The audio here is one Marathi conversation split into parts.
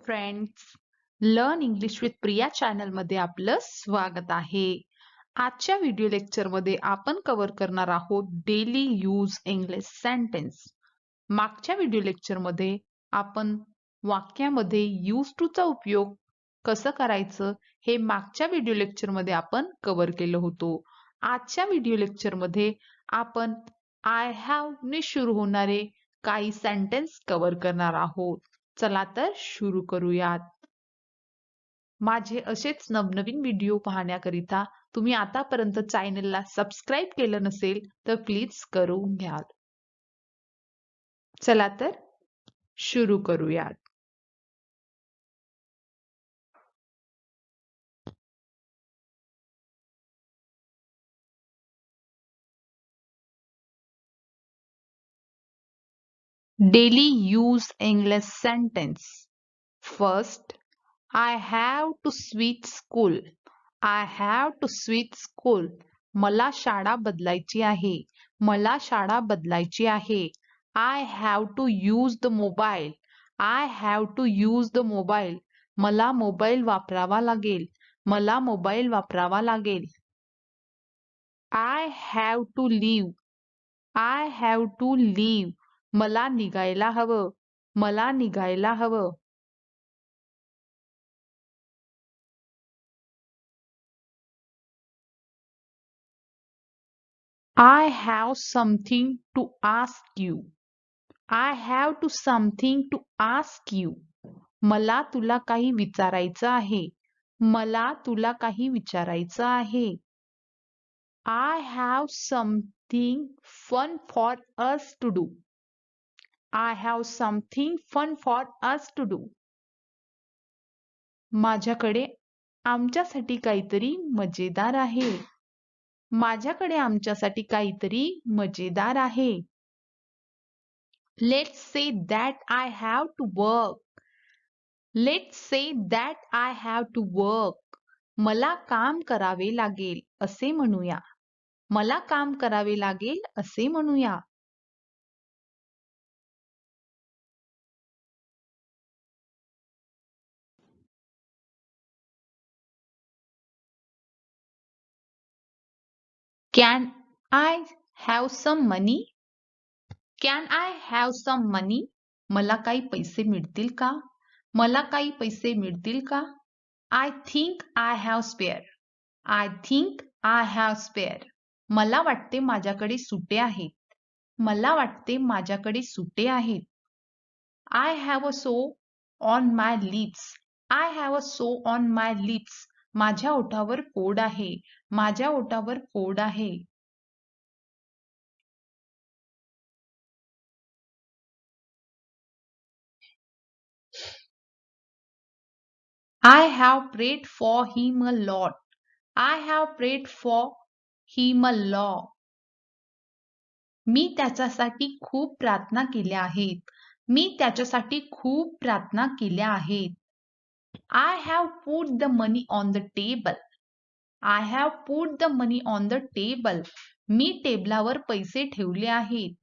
Friends, learn English with Priya channel मध्ये आपलं स्वागत आहे. आजच्या व्हिडिओ लेक्चर मध्ये आपण कव्हर करणार आहोत डेली यूज इंग्लिश सेंटेन्स. मागच्या व्हिडिओ लेक्चर मध्ये आपण वाक्यामध्ये यूज टू चा उपयोग कसं करायचं हे मागच्या व्हिडिओ लेक्चर मध्ये आपण कव्हर केलं होतं. आजच्या व्हिडिओ लेक्चर मध्ये आपण आय हॅव ने सुरू होणारे काही सेंटेन्स कव्हर करणार आहोत. चला तर सुरू करूयात. माझे असेच नवनवीन व्हिडिओ पाहण्याकरिता तुम्ही आतापर्यंत चॅनलला सबस्क्राईब केलं नसेल तर प्लीज करून घ्या. चला तर सुरू करूयात. Daily use English sentence. First, I have to switch school. I have to switch school. मला शाळा बदलायची आहे. मला शाळा बदलायची आहे. I have to use the mobile. I have to use the mobile. मला मोबाईल वापरावा लागेल. मला मोबाईल वापरावा लागेल. I have to leave. I have to leave. मला निघायला हवं. मला निघायला हवं. I have something to ask you. I have to something to ask you. मला तुला काही विचारायचं आहे. मला तुला काही विचारायचं आहे. I have something fun for us to do. I have something fun for us to do. माझ्याकडे आमच्यासाठी काहीतरी मजेदार आहे. माझ्याकडे आमच्यासाठी काहीतरी मजेदार आहे. Let's say that I have to work. Let's say that I have to work. मला काम करावे लागेल असे म्हणूया. मला काम करावे लागेल असे म्हणूया. Can I have some money? Can I have some money? मला काही पैसे मिळतील का? मला काही पैसे मिळतील का? I think I have spare. I think I have spare. मला वाटते माझ्याकडे सुटे आहेत. मला वाटते माझ्याकडे सुटे आहेत. I have a sore on my lips. I have a sore on my lips. माझ्या ओठावर फोड आहे. माझ्या ओठावर फोड आहे. I have prayed for him a lot. I have prayed for him a lot. मी त्याच्यासाठी खूप प्रार्थना केल्या आहेत. मी त्याच्यासाठी खूप प्रार्थना केल्या आहेत. I have put the money on the table. I have put the money on the table. मी टेबलावर पैसे ठेवले आहेत.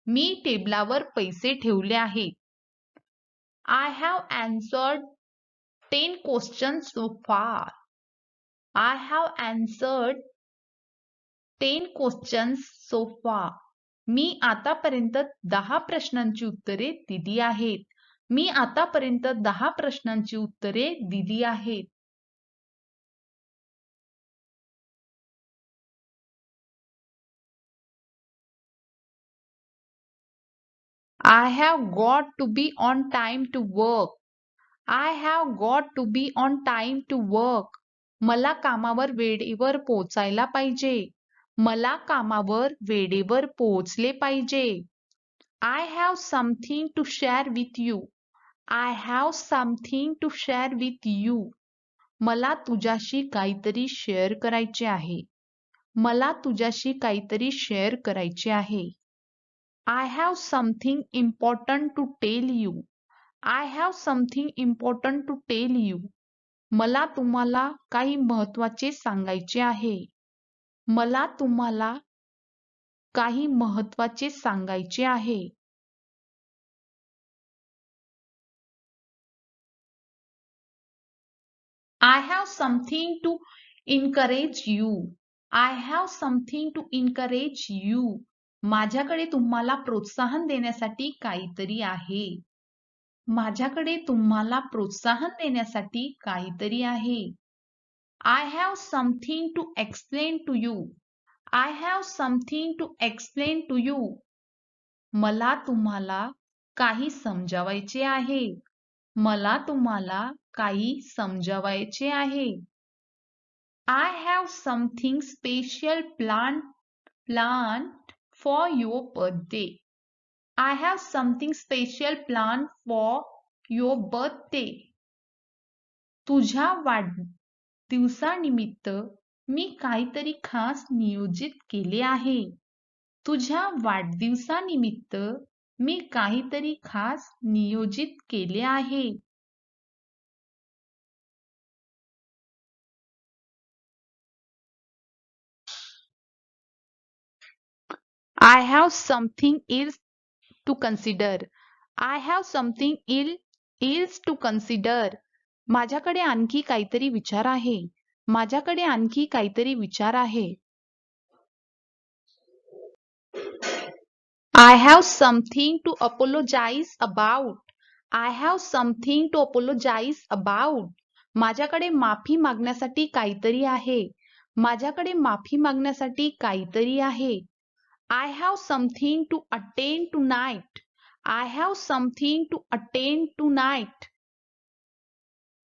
मी टेबलावर पैसे ठेवले आहेत. I have answered 10 questions so far. I have answered 10 questions so far. मी आतापर्यंत 10 प्रश्नांची उत्तरे दिली आहेत. मी आतापर्यंत 10 प्रश्नांची उत्तरे दिली आहेत. I have got to be on time to work. I have got to be on time to work. मला कामावर वेळेवर पोहोचायला पाहिजे. मला कामावर वेळेवर पोहोचले पाहिजे. I have something to share with you. I have something to share with you. मला तुझ्याशी काहीतरी शेअर करायचे आहे. मला तुझ्याशी काहीतरी शेअर करायचे आहे. I have something important to tell you. I have something important to tell you. मला तुम्हाला काही महत्त्वाचे सांगायचे आहे. मला तुम्हाला काही महत्त्वाचे सांगायचे आहे. I have something to encourage you. I have something to encourage you. माझ्याकडे तुम्हाला प्रोत्साहन देण्यासाठी काहीतरी आहे. माझ्याकडे तुम्हाला प्रोत्साहन देण्यासाठी काहीतरी आहे. I have something to explain to you. I have something to explain to you. मला तुम्हाला काही समजावायचे आहे. मला तुम्हाला काही समजावायचे आहे. I have something special planned for your birthday. I have something special planned for your birthday. तुझ्या वाढदिवसानिमित्त मी काहीतरी खास नियोजित केले आहे. तुझ्या वाढदिवसानिमित्त मी काहीतरी खास नियोजित केले आहे. I have something else to consider. I have something else to consider. माझ्याकडे आणखी काहीतरी विचार आहे. माझ्याकडे आणखी काहीतरी विचार आहे. I have something to apologize about. I have something to apologize about. माझ्याकडे माफी मागण्यासाठी काहीतरी आहे. माझ्याकडे माफी मागण्यासाठी काहीतरी आहे. I have something to attend tonight. I have something to attend tonight.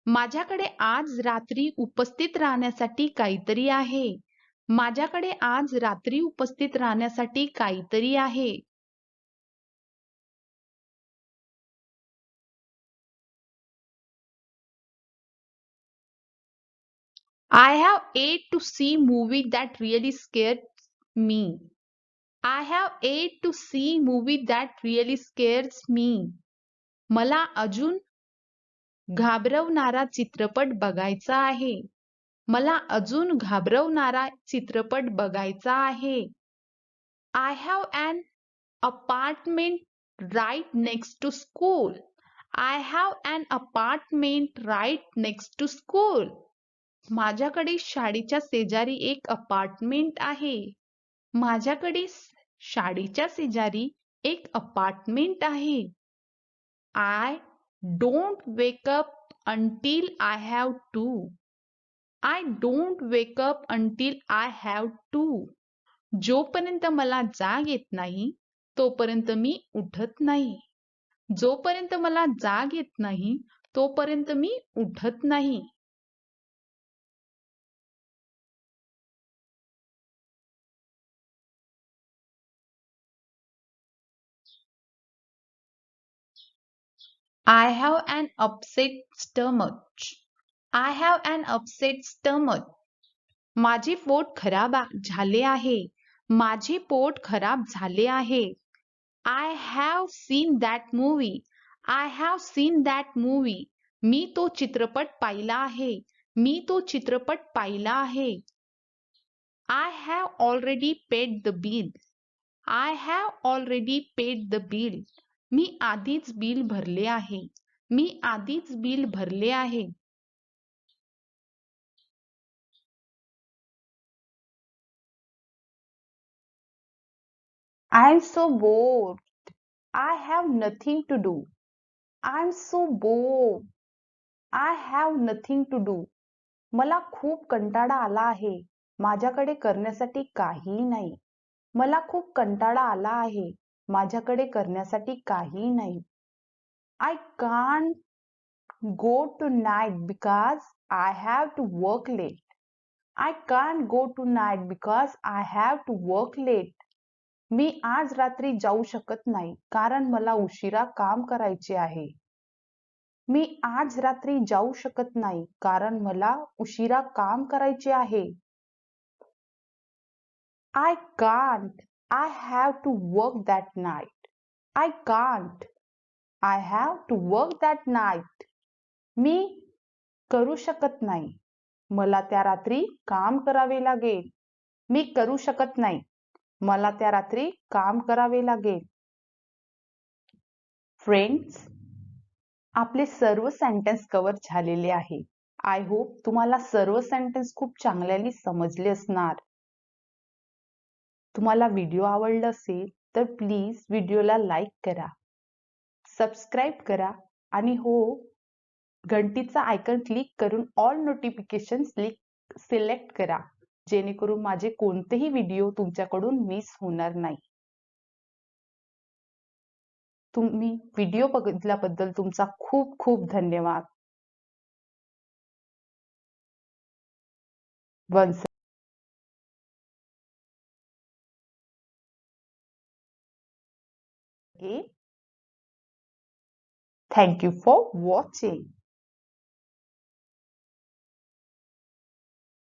माझ्याकडे आज रात्री उपस्थित राहण्यासाठी काहीतरी आहे. माझ्याकडे आज रात्री उपस्थित राहण्यासाठी काहीतरी आहे. I have yet to see movie that really scared me. I have yet to see movie that really scares me. मला अजून घाबरवणारा चित्रपट बघायचा आहे. मला अजून घाबरवणारा चित्रपट बघायचा आहे. I have an apartment right next to school. I have an apartment right next to school. माझ्याकडे शाळेच्या शेजारी एक अपार्टमेंट आहे. माझ्याकडे शाळेच्या शेजारी एक अपार्टमेंट आहे. I don't wake up until I have to. I don't wake up until I have to. जोपर्यंत मला जाग येत नाही तोपर्यंत मी उठत नाही. जोपर्यंत मला जाग येत नाही तोपर्यंत मी उठत नाही. I have an upset stomach. I have an upset stomach. माझे पोट खराब झाले आहे. माझे पोट खराब झाले आहे. I have seen that movie. I have seen that movie. मी तो चित्रपट पाहिला आहे. मी तो चित्रपट पाहिला आहे. I have already paid the bill. I have already paid the bill. मी आधीच बिल भरले आहे. मी आधीच बिल भरले आहे. I am so bored. I have nothing to do. I am so bored. I have nothing to do. मला खूप कंटाळा आला आहे. माझ्याकडे करण्यासाठी काही नाही. मला खूप कंटाळा आला आहे. माझ्याकडे करण्यासाठी काही नाही. I can't go tonight because I have to work late. I can't go tonight because I have to work late. मी आज रात्री जाऊ शकत नाही कारण मला उशिरा काम करायचे आहे. मी आज रात्री जाऊ शकत नाही कारण मला उशिरा काम करायचे आहे. I can't. I have to work that night. I can't. I have to work that night. मी करू शकत नाही. मला त्या रात्री काम करावे लागेल. मी करू शकत नाही. मला त्या रात्री काम करावे लागेल. फ्रेंड्स, आपले सर्व सेंटेन्स कव्हर झालेले आहे. आय होप तुम्हाला सर्व सेंटेन्स खूप चांगल्याने समजले असणार. तुम्हाला व्हिडिओ आवडला असेल तर प्लीज व्हिडिओला लाईक करा, सबस्क्राईब करा आणि हो, घंटीचा आयकॉन क्लिक करून ऑल नोटिफिकेशन सिलेक्ट करा, जेणेकरून माझे कोणतेही व्हिडिओ तुमच्याकडून मिस होणार नाही. तुम्ही व्हिडिओ बघितल्याबद्दल तुमचा खूप खूप धन्यवाद. Once again, thank you for watching.